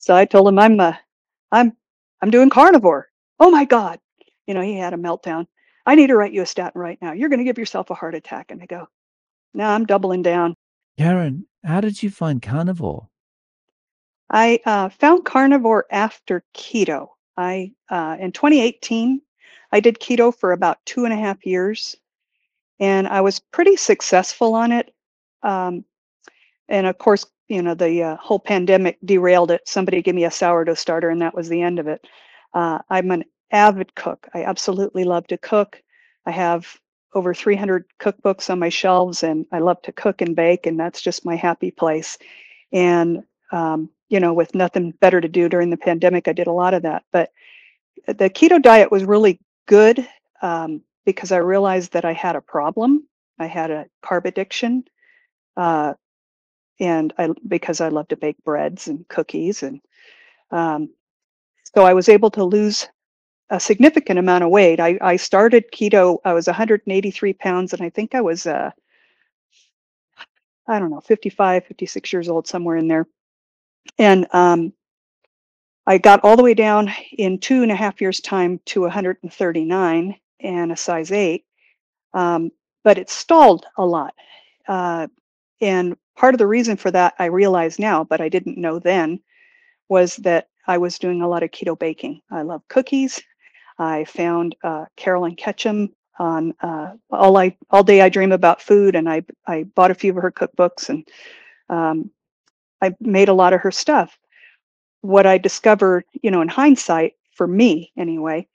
So I told him, I'm I'm doing carnivore. Oh my God. He had a meltdown. I need to write you a statin right now. You're going to give yourself a heart attack. And I go, no, I'm doubling down. Karen, how did you find carnivore? I found carnivore after keto. In 2018, I did keto for about 2.5 years, and I was pretty successful on it. Um, and of course, the whole pandemic derailed it. Somebody gave me a sourdough starter, and that was the end of it. I'm an avid cook. I absolutely love to cook. I have over 300 cookbooks on my shelves, and I love to cook and bake, and that's just my happy place. And with nothing better to do during the pandemic, I did a lot of that. But the keto diet was really good because I realized that I had a problem. I had a carb addiction. Uh, and because I love to bake breads and cookies, and um, so I was able to lose a significant amount of weight. I started keto. I was 183 pounds, and I think I was I don't know, 55, 56 years old, somewhere in there. And I got all the way down in 2.5 years' time to 139 and a size 8, but it stalled a lot. Uh, and part of the reason for that, I realize now, but I didn't know then, was that I was doing a lot of keto baking. I love cookies. I found Carolyn Ketchum on All Day I Dream About Food, and I bought a few of her cookbooks, and um, I made a lot of her stuff. What I discovered, in hindsight, for me anyway,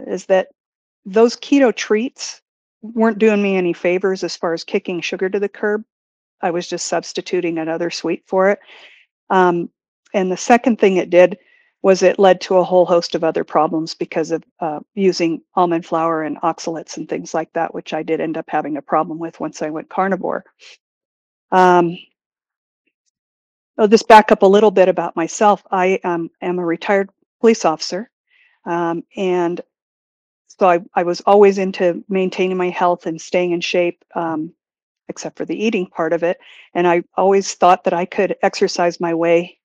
is that those keto treats weren't doing me any favors as far as kicking sugar to the curb. I was just substituting another sweet for it. Um, and the second thing it did was it led to a whole host of other problems because of using almond flour and oxalates and things like that, which I did end up having a problem with once I went carnivore. Um, I'll just back up a little bit about myself. I am a retired police officer, and so I was always into maintaining my health and staying in shape, except for the eating part of it. And I always thought that I could exercise my way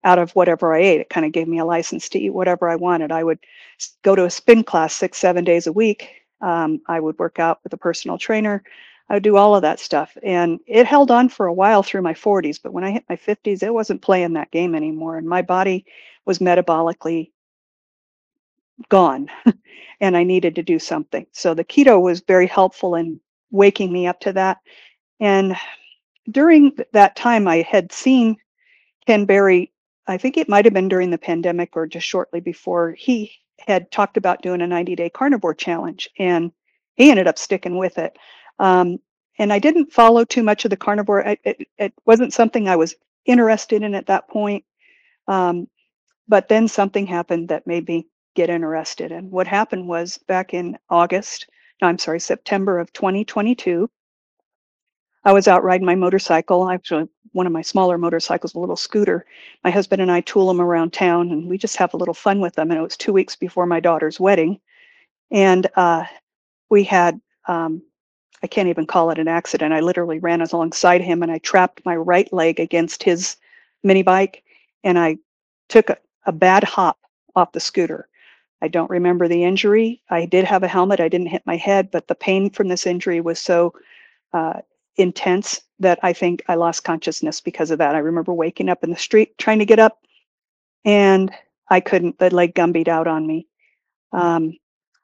out of whatever I ate. It kind of gave me a license to eat whatever I wanted. I would go to a spin class 6, 7 days a week. I would work out with a personal trainer. I would do all of that stuff. And it held on for a while through my 40s. But when I hit my 50s, it wasn't playing that game anymore. And my body was metabolically gone. And I needed to do something. So the keto was very helpful in waking me up to that. And during that time, I had seen Ken Berry, I think it might have been during the pandemic or just shortly before, he had talked about doing a 90-day carnivore challenge, and he ended up sticking with it. Um, and I didn't follow too much of the carnivore. It wasn't something I was interested in at that point. Um, but then something happened that made me get interested. And what happened was back in no, I'm sorry, September of 2022, I was out riding my motorcycle, actually one of my smaller motorcycles, a little scooter. My husband and I tool them around town, and we just have a little fun with them. And it was 2 weeks before my daughter's wedding. And we had, I can't even call it an accident. I literally ran alongside him, and I trapped my right leg against his mini bike, and I took a bad hop off the scooter. I don't remember the injury. I did have a helmet. I didn't hit my head, but the pain from this injury was so uh, intense that I think I lost consciousness because of that. I remember waking up in the street trying to get up, and I couldn't. The leg gumbied out on me. Um,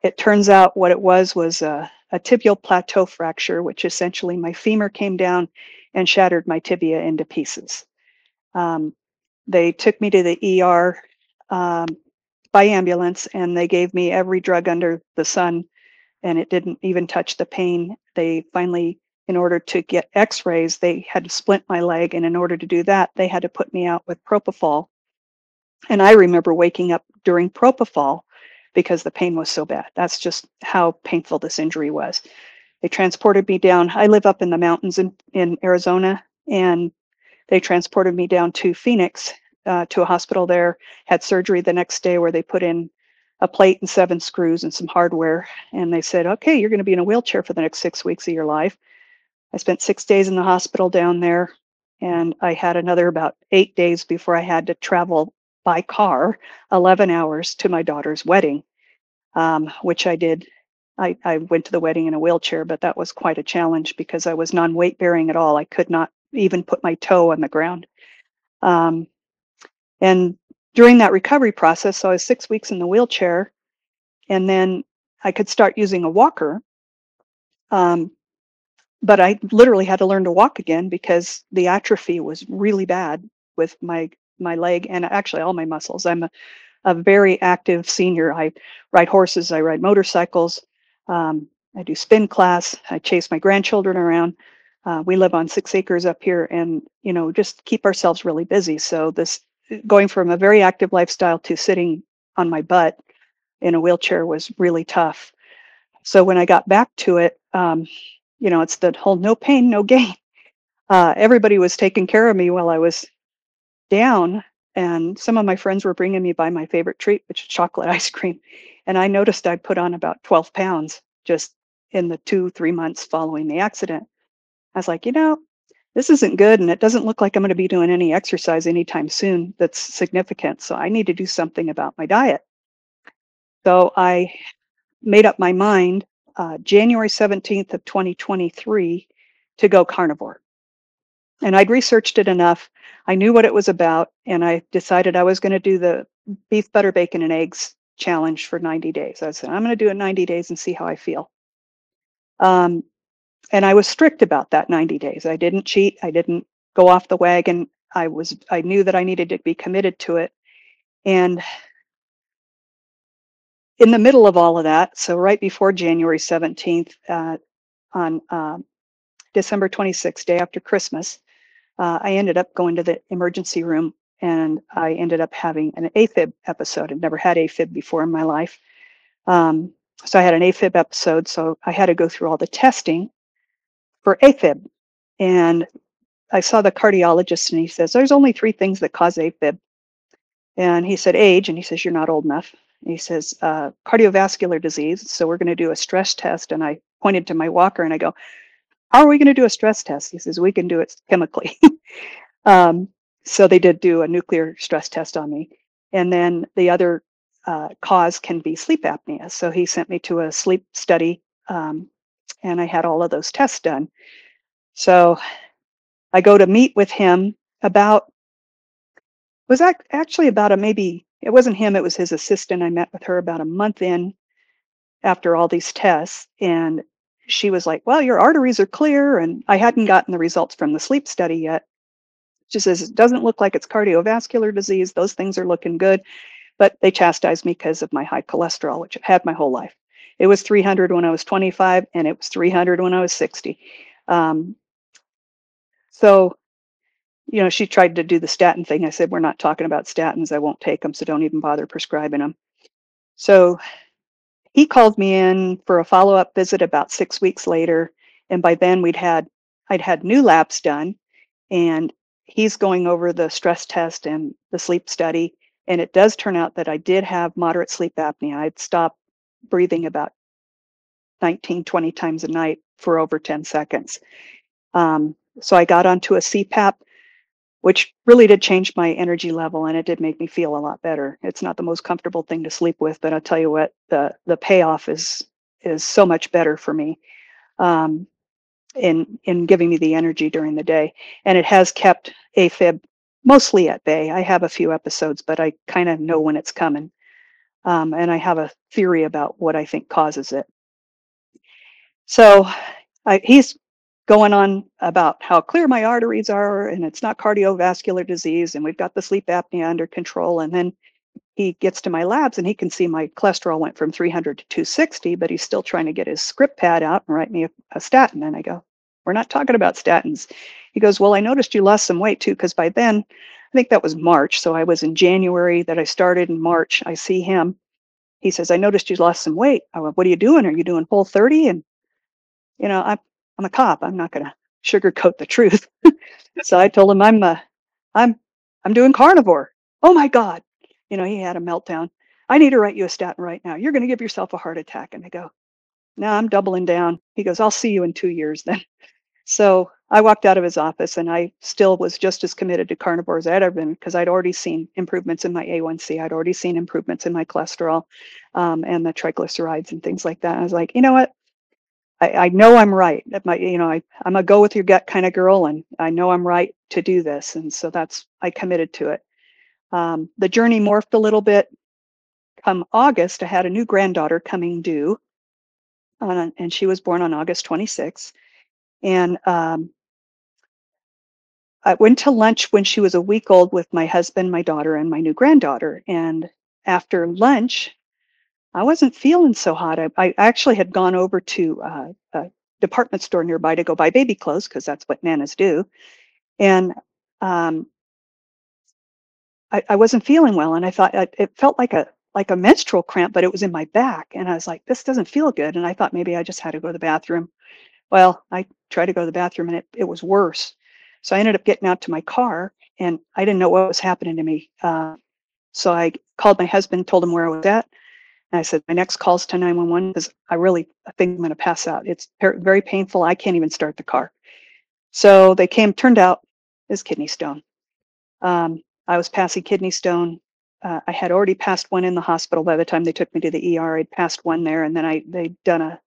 it turns out what it was a tibial plateau fracture, which essentially my femur came down and shattered my tibia into pieces. Um, they took me to the ER um, by ambulance, and they gave me every drug under the sun, and it didn't even touch the pain. They finally, in order to get x-rays, they had to splint my leg, and in order to do that, they had to put me out with propofol. And I remember waking up during propofol because the pain was so bad. That's just how painful this injury was. They transported me down. I live up in the mountains in Arizona, and they transported me down to Phoenix to a hospital there, had surgery the next day where they put in a plate and 7 screws and some hardware. And they said, okay, you're going to be in a wheelchair for the next 6 weeks of your life. I spent 6 days in the hospital down there, and I had another about 8 days before I had to travel by car 11 hours to my daughter's wedding, which I did. I went to the wedding in a wheelchair, but that was quite a challenge because I was non-weight bearing at all. I could not even put my toe on the ground. Um, and during that recovery process, so I was 6 weeks in the wheelchair, and then I could start using a walker. Um, but I literally had to learn to walk again because the atrophy was really bad with my leg and actually all my muscles. I'm a very active senior. I ride horses, I ride motorcycles, um, I do spin class, I chase my grandchildren around. We live on 6 acres up here, and just keep ourselves really busy. So this going from a very active lifestyle to sitting on my butt in a wheelchair was really tough. So when I got back to it, it's the whole no pain, no gain. Everybody was taking care of me while I was down, and some of my friends were bringing me by my favorite treat, which is chocolate ice cream. And I noticed I'd put on about 12 pounds just in the 2, 3 months following the accident. I was like, this isn't good, and it doesn't look like I'm going to be doing any exercise anytime soon that's significant. So I need to do something about my diet. So I made up my mind January 17th of 2023 to go carnivore. And I'd researched it enough. I knew what it was about, and I decided I was going to do the beef, butter, bacon, and eggs challenge for 90 days. I said, I'm going to do it 90 days and see how I feel. Um, and I was strict about that 90 days. I didn't cheat. I didn't go off the wagon. I knew that I needed to be committed to it. And in the middle of all of that, so right before January 17th, on December 26th, day after Christmas, I ended up going to the emergency room, and I ended up having an AFib episode. I've never had AFib before in my life. Um, so I had an AFib episode. So I had to go through all the testing for AFib. And I saw the cardiologist, and he says, there's only 3 things that cause AFib. And he said, age, and he says, you're not old enough. And he says, cardiovascular disease. So we're going to do a stress test. And I pointed to my walker and I go, how are we going to do a stress test? He says, we can do it chemically. Um, so they did do a nuclear stress test on me. And then the other cause can be sleep apnea. So he sent me to a sleep study, and I had all of those tests done. So I go to meet with him about, was that actually about maybe, it wasn't him, it was his assistant. I met with her about a month in after all these tests. And she was like, well, your arteries are clear. And I hadn't gotten the results from the sleep study yet. She says, it doesn't look like it's cardiovascular disease. Those things are looking good. But they chastised me because of my high cholesterol, which I've had my whole life. It was 300 when I was 25, and it was 300 when I was 60. Um, so, she tried to do the statin thing. I said, we're not talking about statins. I won't take them, so don't even bother prescribing them. So he called me in for a follow-up visit about 6 weeks later. And by then I'd had new labs done, and he's going over the stress test and the sleep study. And it does turn out that I did have moderate sleep apnea. I'd stopped breathing about 19, 20 times a night for over 10 seconds. So I got onto a CPAP, which really did change my energy level, and it did make me feel a lot better. It's not the most comfortable thing to sleep with, but I'll tell you what, the payoff is so much better for me. In giving me the energy during the day. And it has kept AFib mostly at bay. I have a few episodes, but I kind of know when it's coming. And I have a theory about what I think causes it. So he's going on about how clear my arteries are, and it's not cardiovascular disease, and we've got the sleep apnea under control. And then he gets to my labs, and he can see my cholesterol went from 300 to 260, but he's still trying to get his script pad out and write me a statin. And I go, we're not talking about statins. He goes, well, I noticed you lost some weight too, because by then, I think that was March. So I was in January that I started. In March, I see him. He says, I noticed you lost some weight. I went, what are you doing? Are you doing Whole30? And, I'm a cop. I'm not going to sugarcoat the truth. So I told him I'm doing carnivore. Oh my God. He had a meltdown. I need to write you a statin right now. You're going to give yourself a heart attack. And I go, no, I'm doubling down. He goes, I'll see you in 2 years then. So I walked out of his office and I still was just as committed to carnivore as I'd ever been because I'd already seen improvements in my A1C. I'd already seen improvements in my cholesterol and the triglycerides and things like that. I was like, you know what? I know I'm right. I'm a go with your gut kind of girl, and I know I'm right to do this. And so I committed to it. The journey morphed a little bit. Come August, I had a new granddaughter coming due, and she was born on August 26th. And I went to lunch when she was a week old with my husband, my daughter, and my new granddaughter. And after lunch, I wasn't feeling so hot. I actually had gone over to a department store nearby to go buy baby clothes because that's what nanas do. And um, I wasn't feeling well, and I thought it felt like a menstrual cramp, but it was in my back. And I was like, this doesn't feel good. And I thought maybe I just had to go to the bathroom. Well, I tried to go to the bathroom and it was worse. So I ended up getting out to my car and I didn't know what was happening to me. So I called my husband, told him where I was at. And I said, my next call's to 911 because I think I'm going to pass out. It's very painful. I can't even start the car. So they came, turned out it was kidney stone. I was passing kidney stone. I had already passed one in the hospital by the time they took me to the ER. I'd passed one there, and then they'd done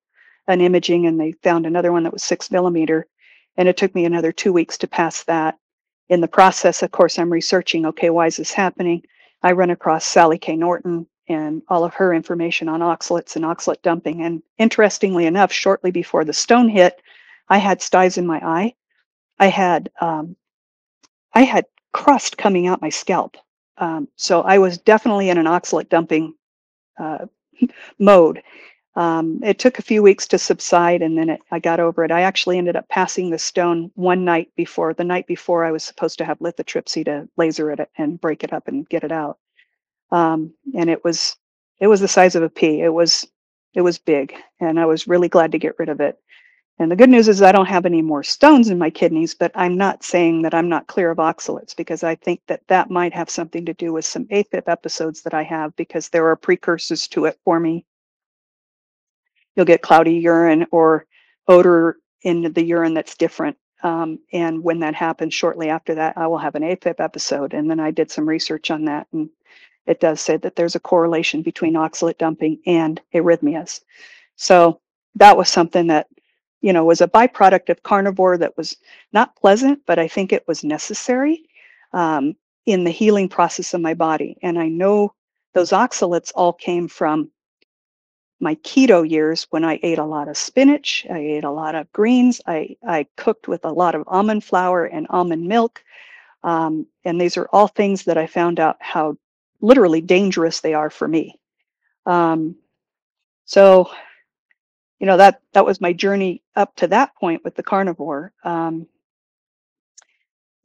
an imaging, and they found another one that was 6 millimeter, and it took me another 2 weeks to pass that. In the process, of course, I'm researching. Okay, why is this happening? I run across Sally K. Norton and all of her information on oxalates and oxalate dumping. And interestingly enough, shortly before the stone hit, I had styes in my eye. I had I had crust coming out my scalp. So I was definitely in an oxalate dumping uh, mode. It took a few weeks to subside, and then I got over it. I actually ended up passing the stone the night before I was supposed to have lithotripsy to laser it and break it up and get it out. And it was the size of a pea. It was big, and I was really glad to get rid of it. And the good news is I don't have any more stones in my kidneys, but I'm not saying that I'm not clear of oxalates because I think that might have something to do with some AFib episodes that I have because there are precursors to it for me. You'll get cloudy urine or odor in the urine that's different. And when that happens, shortly after that, I will have an AFib episode. And then I did some research on that, and it does say that there's a correlation between oxalate dumping and arrhythmias. So that was something that, was a byproduct of carnivore that was not pleasant, but I think it was necessary um, in the healing process of my body. And I know those oxalates all came from my keto years when I ate a lot of spinach, I ate a lot of greens, I cooked with a lot of almond flour and almond milk. And these are all things that I found out how literally dangerous they are for me. Um, so, that was my journey up to that point with the carnivore.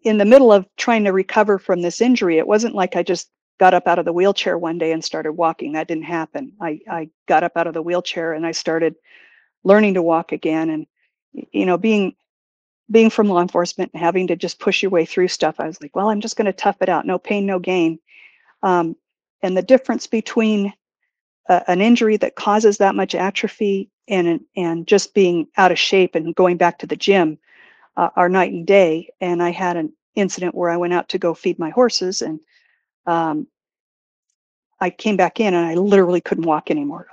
In the middle of trying to recover from this injury, it wasn't like I just got up out of the wheelchair one day and started walking. That didn't happen. I got up out of the wheelchair and I started learning to walk again. And being from law enforcement and having to just push your way through stuff, I was like, well, I'm just going to tough it out. No pain, no gain. Um, and the difference between an injury that causes that much atrophy and just being out of shape and going back to the gym are night and day. And I had an incident where I went out to go feed my horses, and um, I came back in and I literally couldn't walk anymore.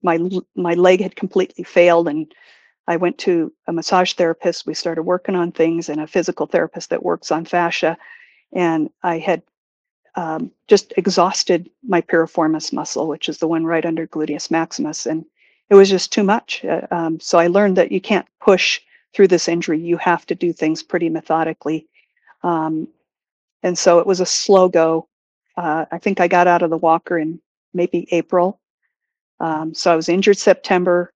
My leg had completely failed, and I went to a massage therapist. We started working on things, and a physical therapist that works on fascia. And I had just exhausted my piriformis muscle, which is the one right under gluteus maximus. And it was just too much. So I learned that you can't push through this injury. You have to do things pretty methodically. Um, and so it was a slow go. I think I got out of the walker in maybe April. So I was injured September.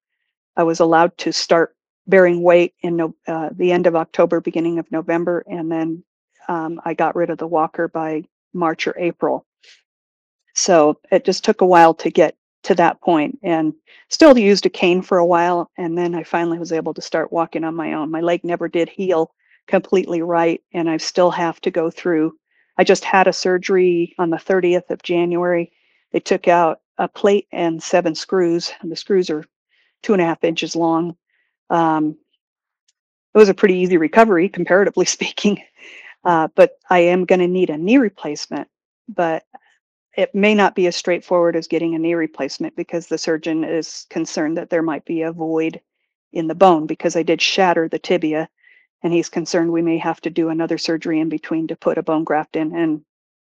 I was allowed to start bearing weight in the end of October, beginning of November, and then I got rid of the walker by March or April. So it just took a while to get to that point, and still used a cane for a while, and then I finally was able to start walking on my own. My leg never did heal completely right, and I still have to go through. I just had a surgery on the 30th of January. They took out a plate and 7 screws, and the screws are 2.5 inches long. Um, it was a pretty easy recovery, comparatively speaking. But I am going to need a knee replacement. But it may not be as straightforward as getting a knee replacement because the surgeon is concerned that there might be a void in the bone because I did shatter the tibia, and he's concerned we may have to do another surgery in between to put a bone graft in. And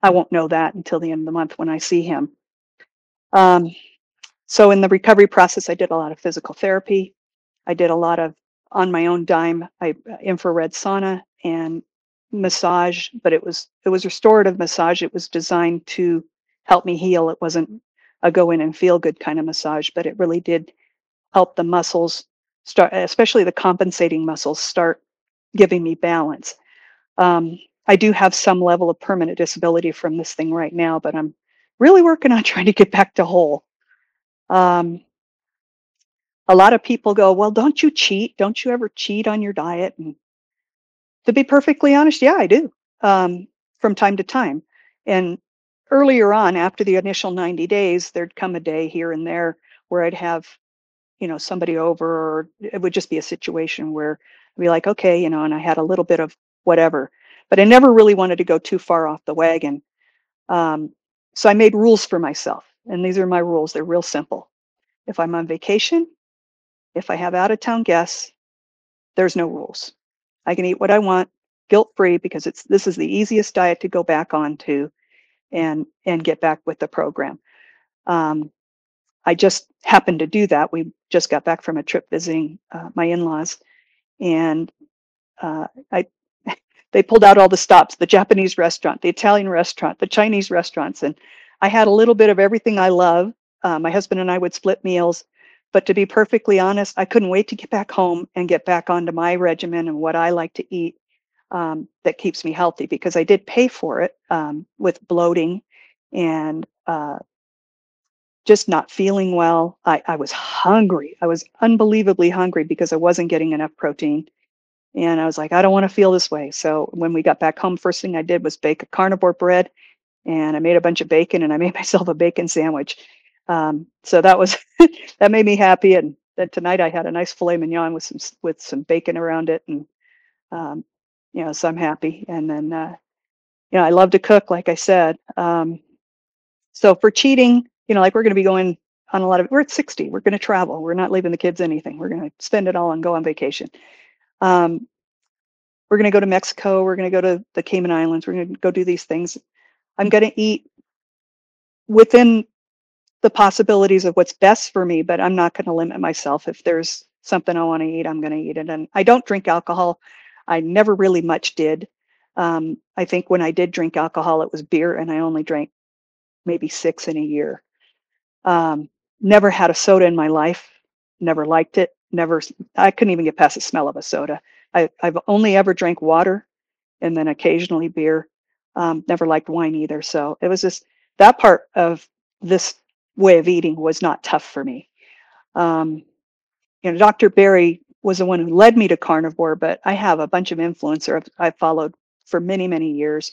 I won't know that until the end of the month when I see him. Um, so in the recovery process, I did a lot of physical therapy. I did a lot of on my own dime, infrared sauna and massage, but it was restorative massage. It was designed to help me heal. It wasn't a go in and feel good kind of massage, but it really did help the muscles start, especially the compensating muscles, start giving me balance. I do have some level of permanent disability from this thing right now, but I'm really working on trying to get back to whole. Um, a lot of people go, well, don't you cheat? Don't you ever cheat on your diet? And to be perfectly honest, yeah, I do, from time to time. And earlier on, after the initial 90 days, there'd come a day here and there where I'd have, somebody over, or it would just be a situation where I'd be like, okay, and I had a little bit of whatever, but I never really wanted to go too far off the wagon. Um, so I made rules for myself, and these are my rules. They're real simple. If I'm on vacation, if I have out of town guests, there's no rules. I can eat what I want, guilt free, because this is the easiest diet to go back onto and get back with the program. Um, I just happened to do that. We just got back from a trip visiting my in-laws, and I they pulled out all the stops: the Japanese restaurant, the Italian restaurant, the Chinese restaurants, and I had a little bit of everything I love. My husband and I would split meals, but to be perfectly honest, I couldn't wait to get back home and get back onto my regimen and what I like to eat, that keeps me healthy, because I did pay for it, with bloating and just not feeling well. I was hungry. I was unbelievably hungry because I wasn't getting enough protein. And I was like, I don't want to feel this way. So when we got back home, first thing I did was bake a carnivore bread, and I made a bunch of bacon, and I made myself a bacon sandwich. So that was that made me happy. And then tonight I had a nice filet mignon with some bacon around it, and um, so I'm happy. And then I love to cook, like I said. So for cheating, like we're going to be going on a lot of. We're at 60. We're going to travel. We're not leaving the kids anything. We're going to spend it all and go on vacation. Um, we're going to go to Mexico. We're going to go to the Cayman Islands. We're going to go do these things. I'm going to eat within the possibilities of what's best for me, but I'm not going to limit myself. If there's something I want to eat, I'm going to eat it. And I don't drink alcohol. I never really much did. I think when I did drink alcohol, it was beer, and I only drank maybe 6 in a year. Um, Never had a soda in my life. Never liked it. Never. I couldn't even get past the smell of a soda. I've only ever drank water, and then occasionally beer. Never liked wine either. So it was just that part of this way of eating was not tough for me. Um, Dr. Berry was the one who led me to carnivore, but I have a bunch of influencers I've followed for many, many years.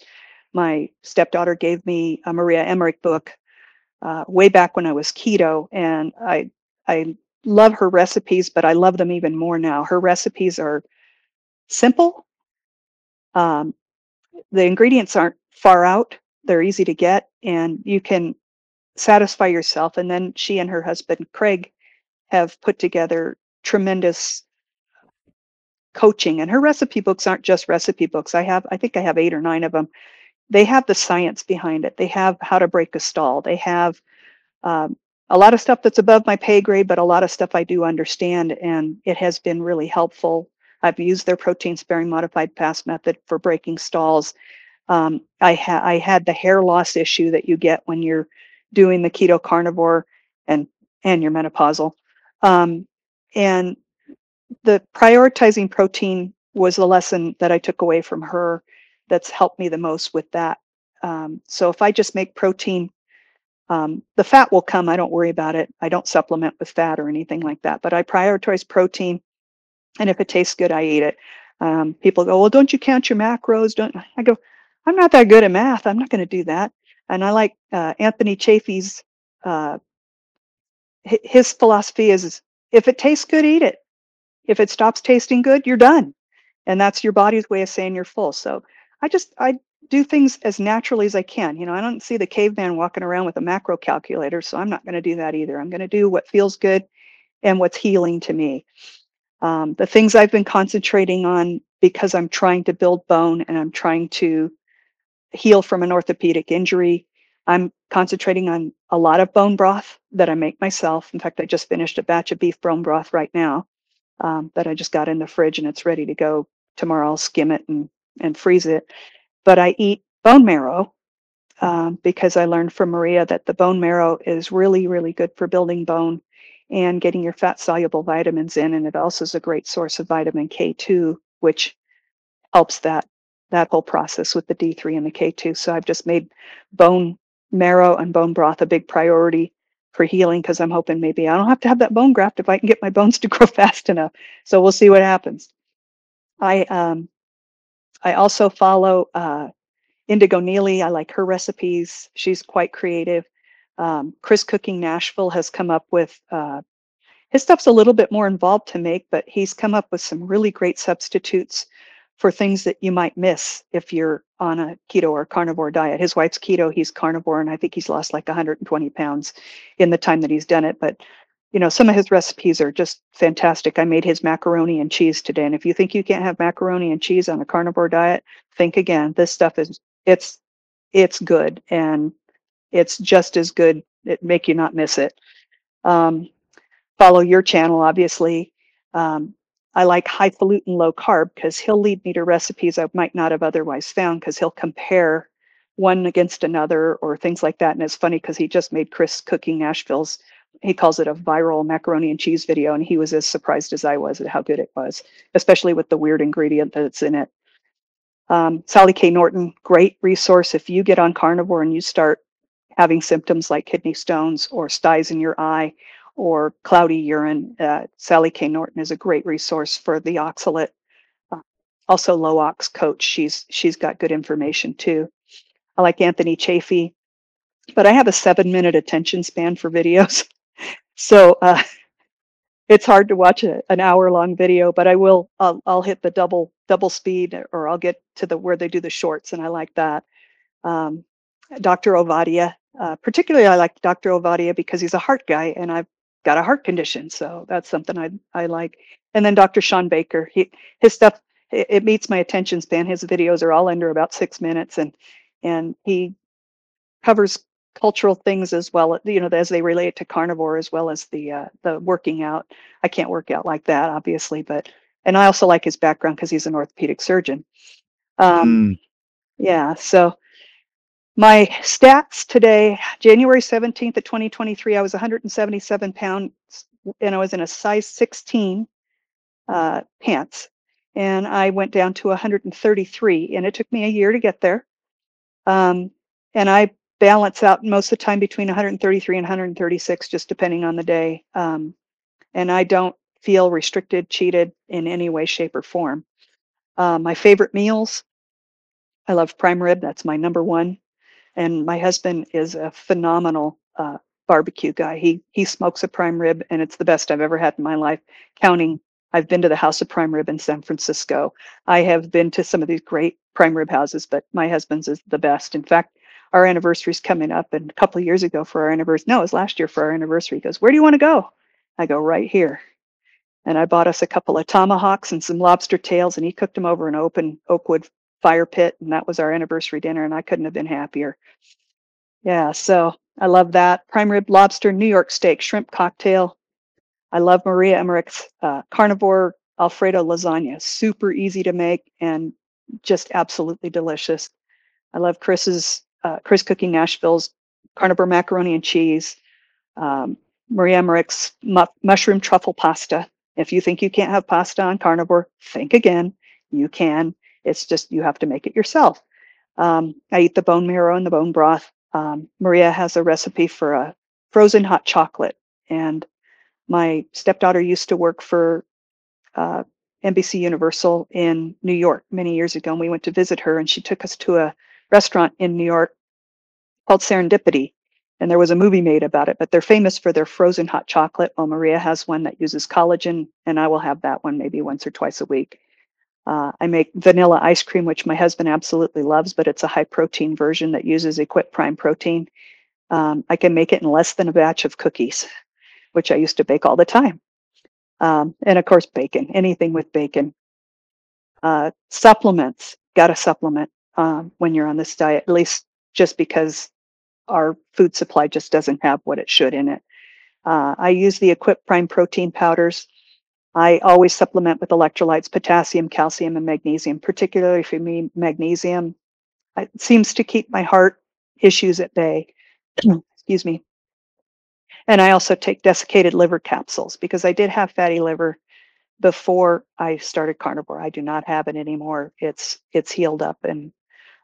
My stepdaughter gave me a Maria Emmerich book way back when I was keto, and I love her recipes, but I love them even more now. Her recipes are simple. Um, the ingredients aren't far out. They're easy to get, and you can satisfy yourself. And then she and her husband Craig have put together tremendous coaching. And her recipe books aren't just recipe books. I think I have 8 or 9 of them. They have the science behind it. They have how to break a stall. They have um, a lot of stuff that's above my pay grade, but a lot of stuff I do understand, and it has been really helpful. I've used their protein sparing modified fast method for breaking stalls. I had the hair loss issue that you get when you're doing the keto carnivore and you're menopausal. Um, and the prioritizing protein was the lesson that I took away from her that's helped me the most with that. So if I just make protein, the fat will come. I don't worry about it. I don't supplement with fat or anything like that, but I prioritize protein. And if it tastes good, I eat it. People go, well, don't you count your macros? Don't I go, I'm not that good at math. I'm not going to do that. And I like Anthony Chaffee's, uh, his philosophy is if it tastes good, eat it. If it stops tasting good, you're done. and that's your body's way of saying you're full. So I do things as naturally as I can. I don't see the caveman walking around with a macro calculator, so I'm not going to do that either. I'm going to do what feels good and what's healing to me. The things I've been concentrating on, because I'm trying to build bone and I'm trying to heal from an orthopedic injury, I'm concentrating on a lot of bone broth that I make myself. In fact, I just finished a batch of beef bone broth right now, that I just got in the fridge and it's ready to go. Tomorrow I'll skim it and freeze it. But I eat bone marrow, because I learned from Maria that the bone marrow is really, really good for building bone and getting your fat soluble vitamins in. And it also is a great source of vitamin K2, which helps that whole process with the D3 and the K2. So I've just made bone marrow and bone broth a big priority for healing, because I'm hoping maybe I don't have to have that bone graft if I can get my bones to grow fast enough. So we'll see what happens. I also follow Indigo Neely. I like her recipes. She's quite creative. Chris Cooking Nashville has come up with, his stuff's a little bit more involved to make, but he's come up with some really great substitutes for things that you might miss if you're on a keto or carnivore diet. His wife's keto, he's carnivore, and I think he's lost like 120 pounds in the time that he's done it. But some of his recipes are just fantastic. I made his macaroni and cheese today, and if you think you can't have macaroni and cheese on a carnivore diet, think again. This stuff it's good, and it's just as good. It make you not miss it. Um, Follow your channel, obviously. Um, I like highfalutin low carb because he'll lead me to recipes I might not have otherwise found, because he'll compare one against another or things like that. And it's funny because he just made Chris Cooking Nashville's, he calls it a viral macaroni and cheese video, and he was as surprised as I was at how good it was, especially with the weird ingredient that's in it. Sally K. Norton, great resource if you get on carnivore and you start having symptoms like kidney stones or styes in your eye or cloudy urine. Sally K. Norton is a great resource for the oxalate. Uh, Also, Low Ox Coach, she's got good information too. I like Anthony Chafee, but I have a 7-minute attention span for videos, so it's hard to watch an hour-long video. But I'll hit the double speed, or I'll get to the where they do the shorts, and I like that. Um, Dr. Ovadia, particularly I like Dr. Ovadia because he's a heart guy, and I've got a heart condition, so that's something I like. And then Dr. Sean Baker, his stuff, it meets my attention span. His videos are all under about 6 minutes, and he covers cultural things as well, as they relate to carnivore, as well as the working out. I can't work out like that, obviously, and I also like his background because he's an orthopedic surgeon. Um, Mm. yeah, so my stats today, January 17th of 2023, I was 177 pounds, and I was in a size 16 pants. And I went down to 133, and it took me a year to get there. Um, and I balance out most of the time between 133 and 136, just depending on the day. And I don't feel restricted, cheated in any way, shape, or form. My favorite meals, I love prime rib. That's my number one. And my husband is a phenomenal barbecue guy. He smokes a prime rib, and it's the best I've ever had in my life. Counting, I've been to the House of Prime Rib in San Francisco. I have been to some of these great prime rib houses, but my husband's is the best. In fact, our anniversary's coming up, and a couple of years ago for our anniversary, no, it was last year for our anniversary. He goes, "Where do you want to go?" I go, "Right here." And I bought us a couple of tomahawks and some lobster tails, and he cooked them over an open oak wood fire pit, and that was our anniversary dinner, and I couldn't have been happier. Yeah, so I love that. Prime rib, lobster, New York steak, shrimp cocktail. I love Maria Emmerich's carnivore Alfredo lasagna. Super easy to make and just absolutely delicious. I love Chris Cooking Nashville's carnivore macaroni and cheese. Um, Maria Emmerich's mushroom truffle pasta. If you think you can't have pasta on carnivore, think again. You can. It's just you have to make it yourself. I eat the bone marrow and the bone broth. Maria has a recipe for a frozen hot chocolate. And my stepdaughter used to work for uh, NBC Universal in New York many years ago. And we went to visit her, and she took us to a restaurant in New York called Serendipity. And there was a movie made about it, but they're famous for their frozen hot chocolate. Well, Maria has one that uses collagen, and I will have that one maybe once or twice a week. I make vanilla ice cream, which my husband absolutely loves, but it's a high protein version that uses Equip Prime protein. I can make it in less than a batch of cookies, which I used to bake all the time. And of course, bacon, anything with bacon. Supplements, got to supplement when you're on this diet, at least just because our food supply just doesn't have what it should in it. I use the Equip Prime protein powders. I always supplement with electrolytes, potassium, calcium, and magnesium, particularly for me, magnesium. It seems to keep my heart issues at bay. Excuse me. And I also take desiccated liver capsules because I did have fatty liver before I started carnivore. I do not have it anymore. It's healed up, and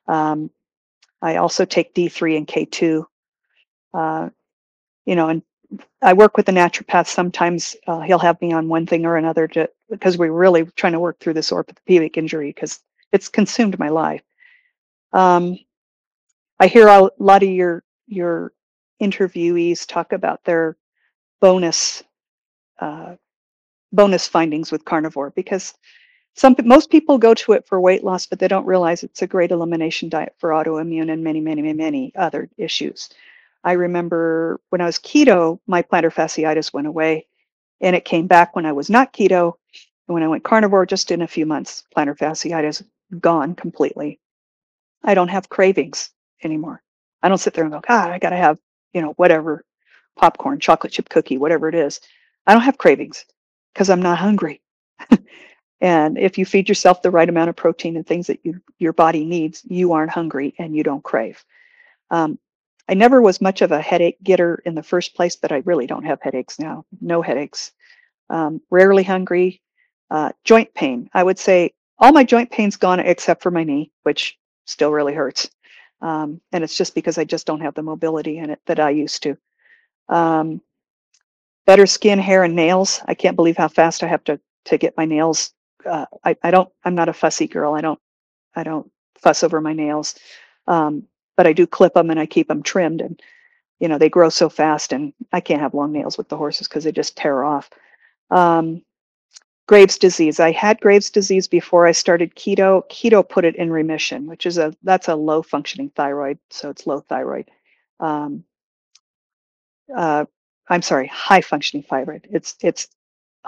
um, I also take D3 and K2. Uh, and I work with a naturopath. Sometimes he'll have me on one thing or another because we're really trying to work through this orthopedic injury because it's consumed my life. Um, I hear a lot of your interviewees talk about their bonus uh, bonus findings with carnivore because most people go to it for weight loss, but they don't realize it's a great elimination diet for autoimmune and many, many, many, many other issues. I remember when I was keto, my plantar fasciitis went away, and it came back when I was not keto. And when I went carnivore, just in a few months, plantar fasciitis gone completely. I don't have cravings anymore. I don't sit there and go, God, I got to have, whatever, popcorn, chocolate chip cookie, whatever it is. I don't have cravings because I'm not hungry. And if you feed yourself the right amount of protein and things that your body needs, you aren't hungry and you don't crave. Um, I never was much of a headache getter in the first place, but I really don't have headaches now. No headaches. Rarely hungry. Joint pain. I would say all my joint pain's gone except for my knee, which still really hurts. And it's just because I just don't have the mobility in it that I used to. Um, Better skin, hair, and nails. I can't believe how fast I have to get my nails. I'm not a fussy girl. I don't fuss over my nails. But I do clip them and I keep them trimmed, and they grow so fast, and I can't have long nails with the horses because they just tear off. Um, Graves' disease. I had Graves' disease before I started keto. Keto put it in remission, which is that's a low functioning thyroid, so it's low thyroid. Um, uh, I'm sorry, high functioning thyroid. It's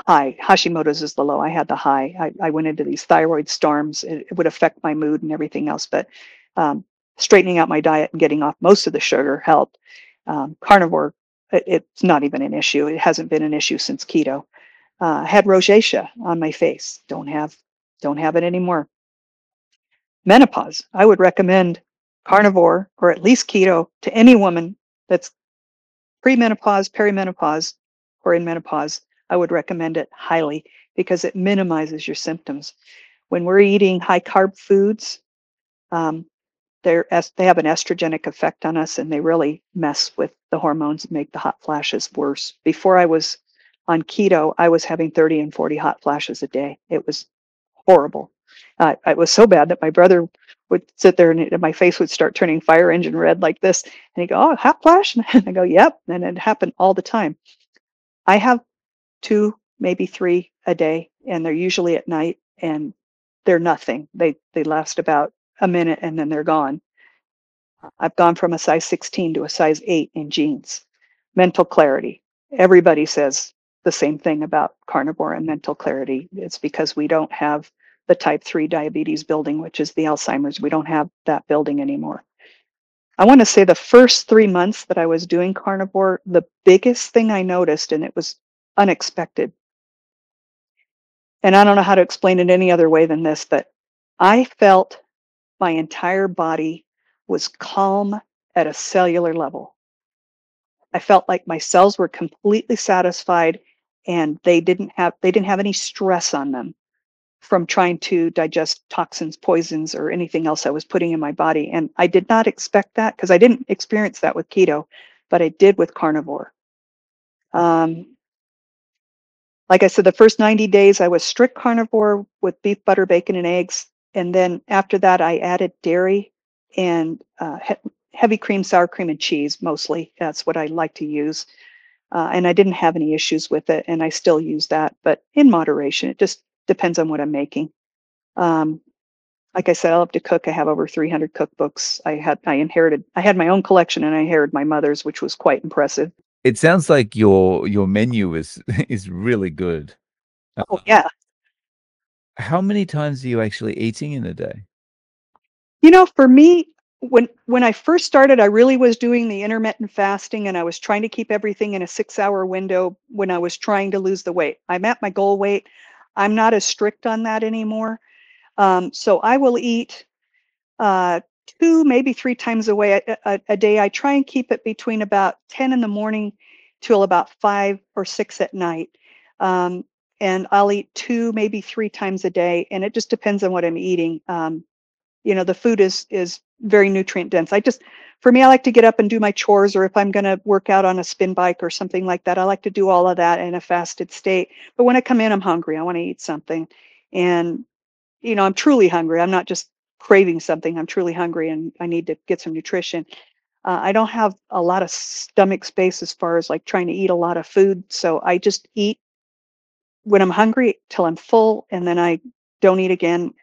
high. Hashimoto's is the low. I had the high. I went into these thyroid storms. It would affect my mood and everything else, but um, straightening out my diet and getting off most of the sugar helped. Carnivore, it's not even an issue. It hasn't been an issue since keto. Had rosacea on my face. Don't have it anymore. Menopause. I would recommend carnivore or at least keto to any woman that's premenopause, perimenopause, or in menopause. I would recommend it highly because it minimizes your symptoms. When we're eating high carb foods, um, they have an estrogenic effect on us, and they really mess with the hormones and make the hot flashes worse. Before I was on keto, I was having 30 and 40 hot flashes a day. It was horrible. It was so bad that my brother would sit there and my face would start turning fire engine red like this. And he'd go, "Oh, hot flash?" And I go, "Yep." And it happened all the time. I have two, maybe three a day, and they're usually at night, and they're nothing. They last about a minute and then they're gone. I've gone from a size 16 to a size 8 in jeans. Mental clarity. Everybody says the same thing about carnivore and mental clarity. It's because we don't have the type 3 diabetes building, which is the Alzheimer's. We don't have that building anymore. I want to say the first 3 months that I was doing carnivore, the biggest thing I noticed, and it was unexpected, and I don't know how to explain it any other way than this, but I felt my entire body was calm at a cellular level. I felt like my cells were completely satisfied, and they didn't have any stress on them from trying to digest toxins, poisons, or anything else I was putting in my body. And I did not expect that because I didn't experience that with keto, but I did with carnivore. Um, like I said, the first 90 days I was strict carnivore with beef, butter, bacon, and eggs. And then after that, I added dairy and heavy cream, sour cream, and cheese mostly. That's what I like to use. And I didn't have any issues with it, and I still use that, but in moderation. It just depends on what I'm making. Um, like I said, I love to cook. I have over 300 cookbooks. I had my own collection and I inherited my mother's, which was quite impressive. It sounds like your menu is is really good. Oh, Uh, yeah. how many times are you actually eating in a day? For me, when I first started, I really was doing the intermittent fasting and I was trying to keep everything in a 6-hour window when I was trying to lose the weight. I'm at my goal weight. I'm not as strict on that anymore. So I will eat uh, 2, maybe 3 times a day. I try and keep it between about 10 in the morning till about 5 or 6 at night. Um, and I'll eat 2, maybe 3 times a day, and it just depends on what I'm eating. The food is very nutrient dense. For me, I like to get up and do my chores, or if I'm going to work out on a spin bike or something like that, I like to do all of that in a fasted state. But when I come in, I'm hungry. I want to eat something, and I'm truly hungry. I'm not just craving something. I'm truly hungry, and I need to get some nutrition. I don't have a lot of stomach space as far as like trying to eat a lot of food, so I just eat when I'm hungry till I'm full, and then I don't eat again.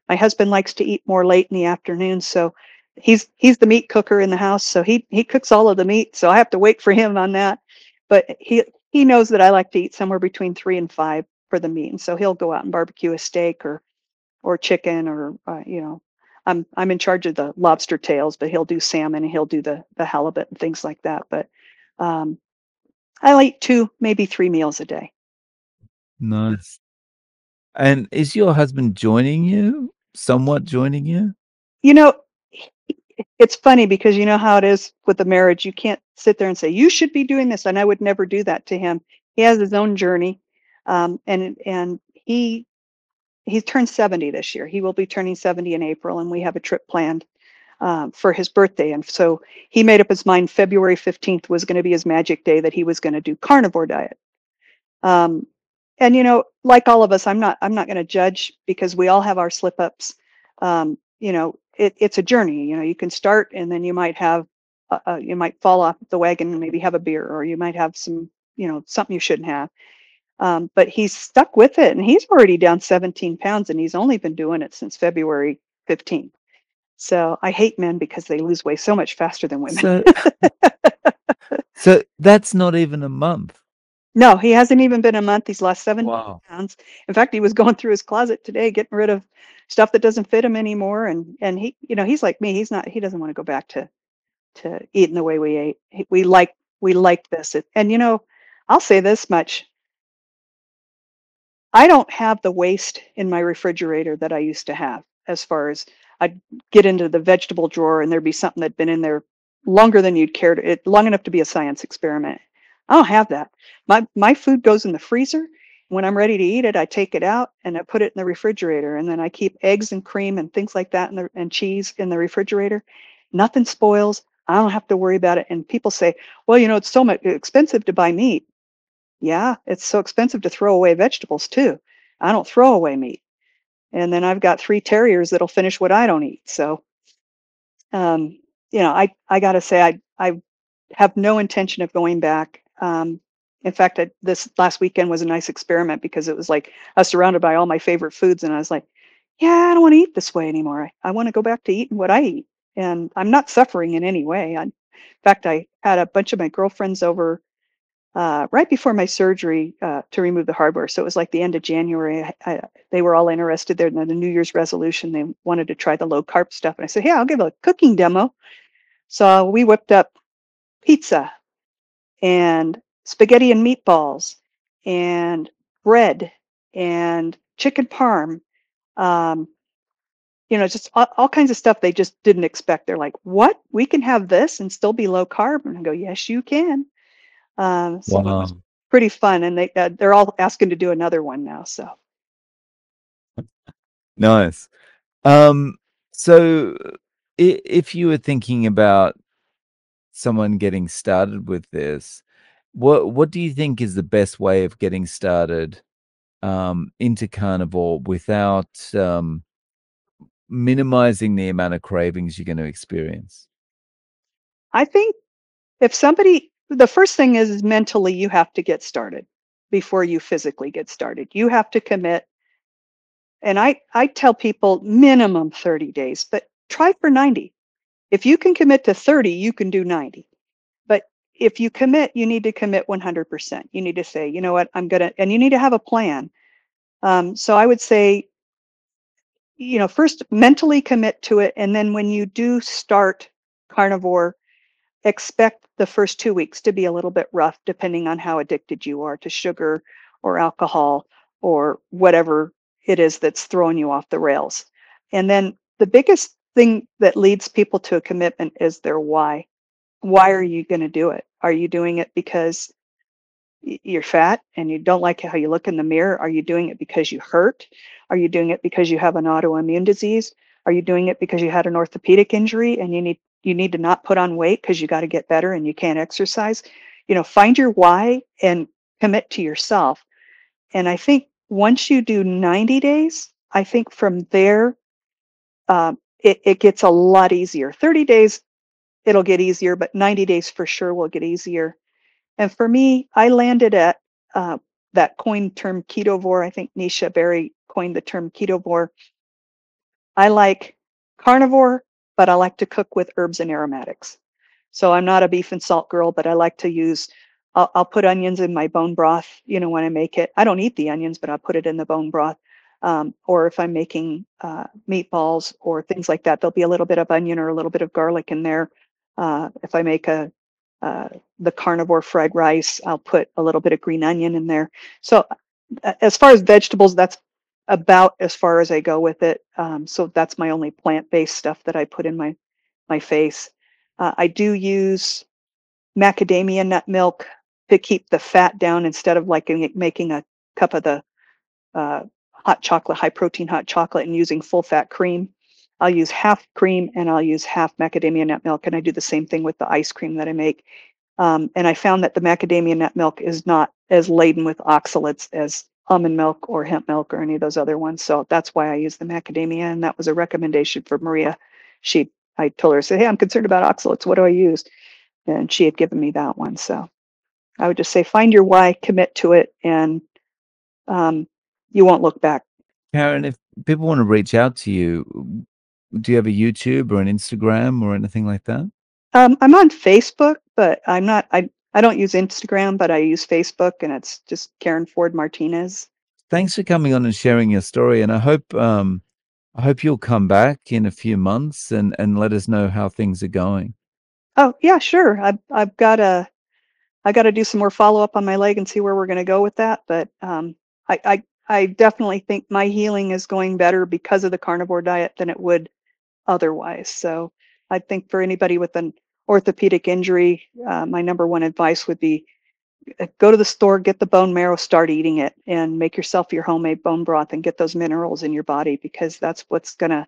My husband likes to eat more late in the afternoon, so he's the meat cooker in the house, so he cooks all of the meat, so I have to wait for him on that. But he knows that I like to eat somewhere between 3 and 5 for the meat, and so he'll go out and barbecue a steak or chicken or I'm in charge of the lobster tails, but he'll do salmon and he'll do the halibut and things like that. But um, I'll eat 2, maybe 3 meals a day. Nice. And is your husband joining you? Somewhat joining you? You know, it's funny because you know how it is with the marriage. You can't sit there and say, you should be doing this. And I would never do that to him. He has his own journey. And he's turned 70 this year. He will be turning 70 in April, and we have a trip planned for his birthday. And so he made up his mind February 15th was going to be his magic day that he was going to do carnivore diet. Um, and like all of us, I'm not going to judge because we all have our slip ups. It's a journey. You can start and then you might fall off the wagon and maybe have a beer, or you might have something you shouldn't have. But he's stuck with it, and he's already down 17 pounds, and he's only been doing it since February 15th. So I hate men because they lose weight so much faster than women. So so that's not even a month. No, he hasn't even been a month. He's lost 17 Wow. pounds. In fact, he was going through his closet today, getting rid of stuff that doesn't fit him anymore. And he's like me. He doesn't want to go back to eating the way we ate. We like this. And I'll say this much. I don't have the waste in my refrigerator that I used to have, as far as I'd get into the vegetable drawer and there'd be something that'd been in there longer than you'd care long enough to be a science experiment. I don't have that. My food goes in the freezer. When I'm ready to eat it, I take it out and I put it in the refrigerator, and then I keep eggs and cream and things like that and cheese in the refrigerator. Nothing spoils. I don't have to worry about it. And people say, "Well, it's so much expensive to buy meat." Yeah, it's so expensive to throw away vegetables too. I don't throw away meat. And then I've got 3 terriers that'll finish what I don't eat. So, um, I gotta say I have no intention of going back. In fact, this last weekend was a nice experiment because it was like I was surrounded by all my favorite foods, and I was like, yeah, I don't want to eat this way anymore. I want to go back to eating what I eat, and I'm not suffering in any way. In fact, I had a bunch of my girlfriends over right before my surgery to remove the hardware. So it was like the end of January. They were all interested. There in the New Year's resolution. They wanted to try the low carb stuff. And I said, "Yeah, I'll give a cooking demo." So we whipped up pizza and spaghetti and meatballs and bread and chicken parm. Um, just all kinds of stuff they just didn't expect. They're like, "What? We can have this and still be low carb?" And I go, "Yes, you can." So it was Wow. pretty fun, and they're all asking to do another one now. So Nice. Um, so if you were thinking about someone getting started with this, what do you think is the best way of getting started into carnivore without minimizing the amount of cravings you're going to experience? I think the first thing is mentally you have to get started before you physically get started. You have to commit And I tell people minimum 30 days, but try for 90. If you can commit to 30, you can do 90. But if you commit, you need to commit 100%. You need to say, you know what, I'm going to, and you need to have a plan. So I would say, first mentally commit to it. And then when you do start carnivore, expect the first 2 weeks to be a little bit rough, depending on how addicted you are to sugar or alcohol or whatever it is that's throwing you off the rails. And then the biggest thing that leads people to a commitment is their why. Why are you going to do it? Are you doing it because you're fat and you don't like how you look in the mirror? Are you doing it because you hurt? Are you doing it because you have an autoimmune disease? Are you doing it because you had an orthopedic injury and you need to not put on weight because you got to get better and you can't exercise? Find your why and commit to yourself. And I think once you do 90 days, I think from there, it gets a lot easier. 30 days, it'll get easier, but 90 days for sure will get easier. And for me, I landed at uh, that coined term ketovore. I think Nisha Berry coined the term ketovore. I like carnivore, but I like to cook with herbs and aromatics. So I'm not a beef and salt girl, but I like to use, I'll put onions in my bone broth, when I make it. I don't eat the onions, but I'll put it in the bone broth. Or if I'm making meatballs or things like that, there'll be a little bit of onion or a little bit of garlic in there. If I make uh, the carnivore fried rice, I'll put a little bit of green onion in there. So as far as vegetables, that's about as far as I go with it. So that's my only plant-based stuff that I put in my face. I do use macadamia nut milk to keep the fat down instead of like making a cup of the hot chocolate, high protein hot chocolate, and using full fat cream. I'll use half cream and I'll use half macadamia nut milk, and I do the same thing with the ice cream that I make. And I found that the macadamia nut milk is not as laden with oxalates as almond milk or hemp milk or any of those other ones. So that's why I use the macadamia. And that was a recommendation for Maria. I told her, I said, hey, I'm concerned about oxalates. What do I use? And she had given me that one. So I would just say, find your why, commit to it, and um, you won't look back. Karen, if people want to reach out to you, do you have a YouTube or an Instagram or anything like that? I'm on Facebook, but I'm not, I don't use Instagram, but I use Facebook, and it's just Karen Ford Martinez. Thanks for coming on and sharing your story, and I hope you'll come back in a few months and let us know how things are going. Oh yeah, sure. I got to do some more follow up on my leg and see where we're going to go with that. But I definitely think my healing is going better because of the carnivore diet than it would otherwise. So I think for anybody with an orthopedic injury, my number one advice would be go to the store, get the bone marrow, start eating it, and make yourself your homemade bone broth and get those minerals in your body, because that's what's going to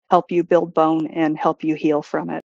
help you build bone and help you heal from it.